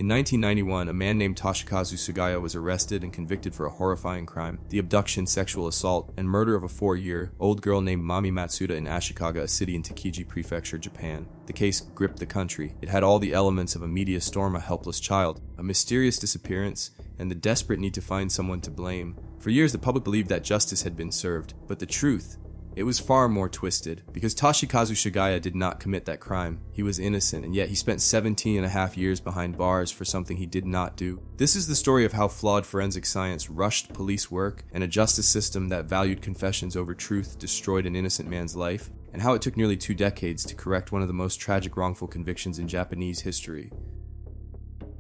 In 1991, a man named Toshikazu Sugaya was arrested and convicted for a horrifying crime: the abduction, sexual assault, and murder of a 4-year-old girl named Mami Matsuda in Ashikaga, a city in Takiji Prefecture, Japan. The case gripped the country. It had all the elements of a media storm: a helpless child, a mysterious disappearance, and the desperate need to find someone to blame. For years, the public believed that justice had been served, but the truth, it was far more twisted, because Toshikazu Sugaya did not commit that crime. He was innocent, and yet he spent 17.5 years behind bars for something he did not do. This is the story of how flawed forensic science rushed police work, and a justice system that valued confessions over truth destroyed an innocent man's life, and how it took nearly 2 decades to correct one of the most tragic wrongful convictions in Japanese history.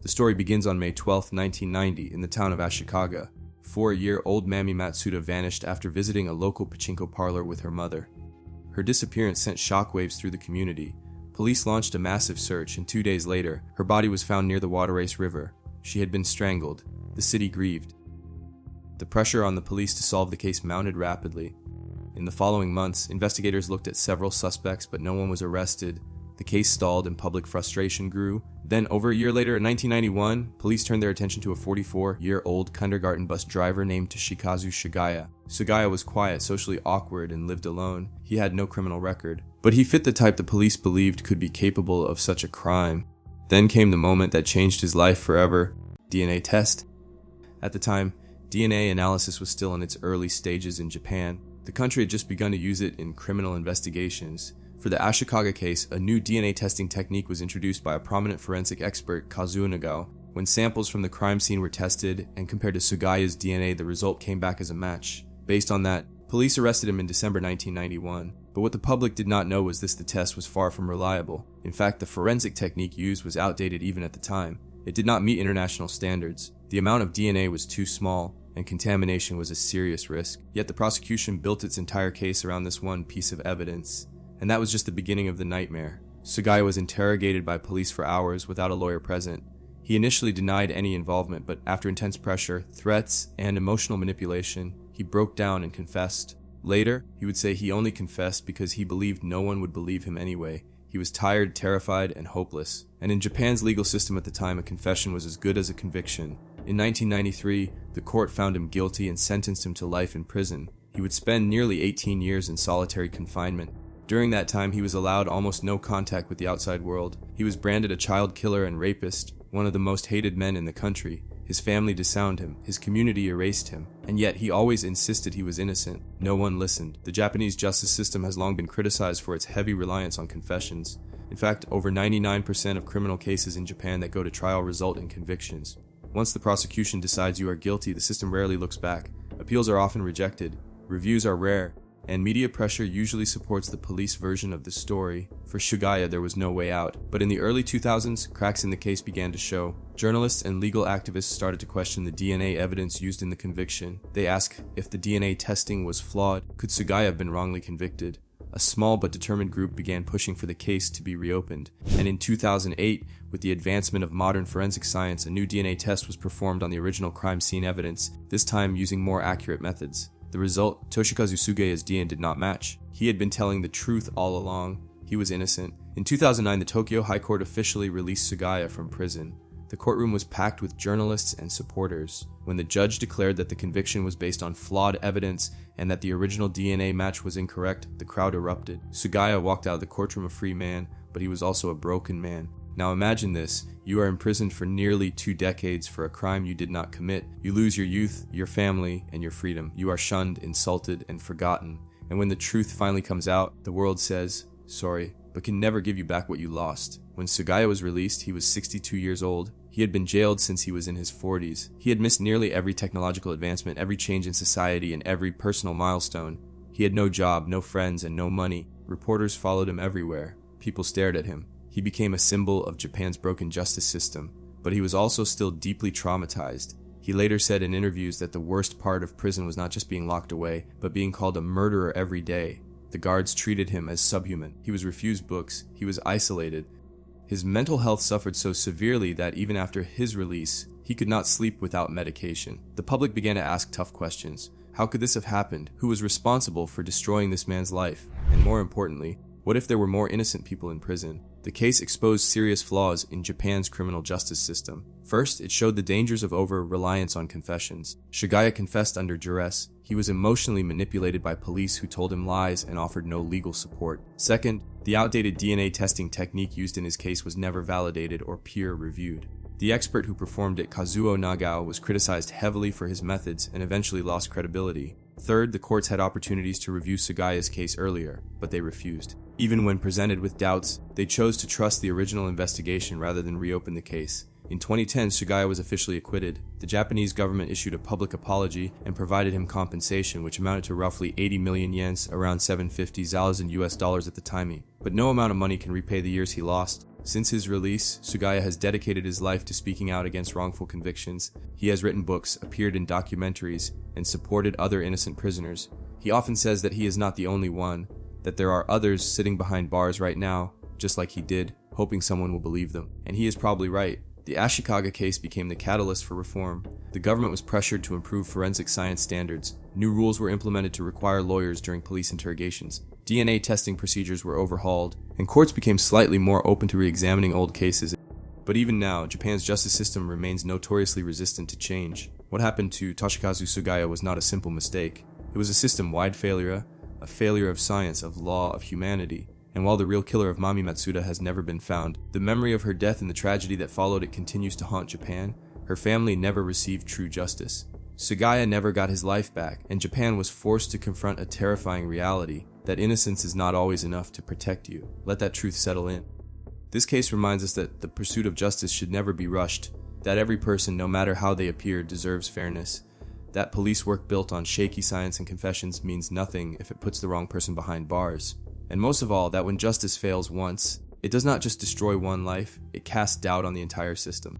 The story begins on May 12, 1990, in the town of Ashikaga. 4-year-old Mami Matsuda vanished after visiting a local pachinko parlor with her mother. Her disappearance sent shockwaves through the community. Police launched a massive search, and 2 days later, her body was found near the Waterrace River. She had been strangled. The city grieved. The pressure on the police to solve the case mounted rapidly. In the following months, investigators looked at several suspects, but no one was arrested. The case stalled and public frustration grew. Then, over a year later, in 1991, police turned their attention to a 44-year-old kindergarten bus driver named Toshikazu Sugaya. Sugaya was quiet, socially awkward, and lived alone. He had no criminal record, but he fit the type the police believed could be capable of such a crime. Then came the moment that changed his life forever: DNA test. At the time, DNA analysis was still in its early stages in Japan. The country had just begun to use it in criminal investigations. For the Ashikaga case, a new DNA testing technique was introduced by a prominent forensic expert, Kazuo Nagao. When samples from the crime scene were tested and compared to Sugaya's DNA, the result came back as a match. Based on that, police arrested him in December 1991. But what the public did not know was the test was far from reliable. In fact, the forensic technique used was outdated even at the time. It did not meet international standards. The amount of DNA was too small, and contamination was a serious risk. Yet the prosecution built its entire case around this one piece of evidence. And that was just the beginning of the nightmare. Sugaya was interrogated by police for hours without a lawyer present. He initially denied any involvement, but after intense pressure, threats, and emotional manipulation, he broke down and confessed. Later, he would say he only confessed because he believed no one would believe him anyway. He was tired, terrified, and hopeless. And in Japan's legal system at the time, a confession was as good as a conviction. In 1993, the court found him guilty and sentenced him to life in prison. He would spend nearly 18 years in solitary confinement. During that time, he was allowed almost no contact with the outside world. He was branded a child killer and rapist, one of the most hated men in the country. His family disowned him, his community erased him, and yet he always insisted he was innocent. No one listened. The Japanese justice system has long been criticized for its heavy reliance on confessions. In fact, over 99% of criminal cases in Japan that go to trial result in convictions. Once the prosecution decides you are guilty, the system rarely looks back. Appeals are often rejected. Reviews are rare. And media pressure usually supports the police version of the story. For Sugaya, there was no way out. But in the early 2000s, cracks in the case began to show. Journalists and legal activists started to question the DNA evidence used in the conviction. They asked if the DNA testing was flawed. Could Sugaya have been wrongly convicted? A small but determined group began pushing for the case to be reopened. And in 2008, with the advancement of modern forensic science, a new DNA test was performed on the original crime scene evidence, this time using more accurate methods. The result, Toshikazu Sugaya's DNA did not match. He had been telling the truth all along. He was innocent. In 2009, the Tokyo High Court officially released Sugaya from prison. The courtroom was packed with journalists and supporters. When the judge declared that the conviction was based on flawed evidence and that the original DNA match was incorrect, the crowd erupted. Sugaya walked out of the courtroom a free man, but he was also a broken man. Now imagine this. You are imprisoned for nearly 2 decades for a crime you did not commit. You lose your youth, your family, and your freedom. You are shunned, insulted, and forgotten. And when the truth finally comes out, the world says, sorry, but can never give you back what you lost. When Sugaya was released, he was 62 years old. He had been jailed since he was in his 40s. He had missed nearly every technological advancement, every change in society, and every personal milestone. He had no job, no friends, and no money. Reporters followed him everywhere. People stared at him. He became a symbol of Japan's broken justice system, but he was also still deeply traumatized. He later said in interviews that the worst part of prison was not just being locked away, but being called a murderer every day. The guards treated him as subhuman. He was refused books. He was isolated. His mental health suffered so severely that even after his release, he could not sleep without medication. The public began to ask tough questions. How could this have happened? Who was responsible for destroying this man's life? And more importantly, what if there were more innocent people in prison? The case exposed serious flaws in Japan's criminal justice system. First, it showed the dangers of over-reliance on confessions. Sugaya confessed under duress. He was emotionally manipulated by police who told him lies and offered no legal support. Second, the outdated DNA testing technique used in his case was never validated or peer-reviewed. The expert who performed it, Kazuo Nagao, was criticized heavily for his methods and eventually lost credibility. Third, the courts had opportunities to review Sugaya's case earlier, but they refused. Even when presented with doubts, they chose to trust the original investigation rather than reopen the case. In 2010, Sugaya was officially acquitted. The Japanese government issued a public apology and provided him compensation, which amounted to roughly 80 million yen, around $750,000 US dollars at the time. But no amount of money can repay the years he lost. Since his release, Sugaya has dedicated his life to speaking out against wrongful convictions. He has written books, appeared in documentaries, and supported other innocent prisoners. He often says that he is not the only one, that there are others sitting behind bars right now, just like he did, hoping someone will believe them. And he is probably right. The Ashikaga case became the catalyst for reform. The government was pressured to improve forensic science standards. New rules were implemented to require lawyers during police interrogations. DNA testing procedures were overhauled, and courts became slightly more open to re-examining old cases. But even now, Japan's justice system remains notoriously resistant to change. What happened to Toshikazu Sugaya was not a simple mistake. It was a system-wide failure, a failure of science, of law, of humanity. And while the real killer of Mami Matsuda has never been found, the memory of her death and the tragedy that followed it continues to haunt Japan. Her family never received true justice. Sugaya never got his life back, and Japan was forced to confront a terrifying reality, that innocence is not always enough to protect you. Let that truth settle in. This case reminds us that the pursuit of justice should never be rushed, that every person, no matter how they appear, deserves fairness, that police work built on shaky science and confessions means nothing if it puts the wrong person behind bars. And most of all, that when justice fails once, it does not just destroy one life, it casts doubt on the entire system.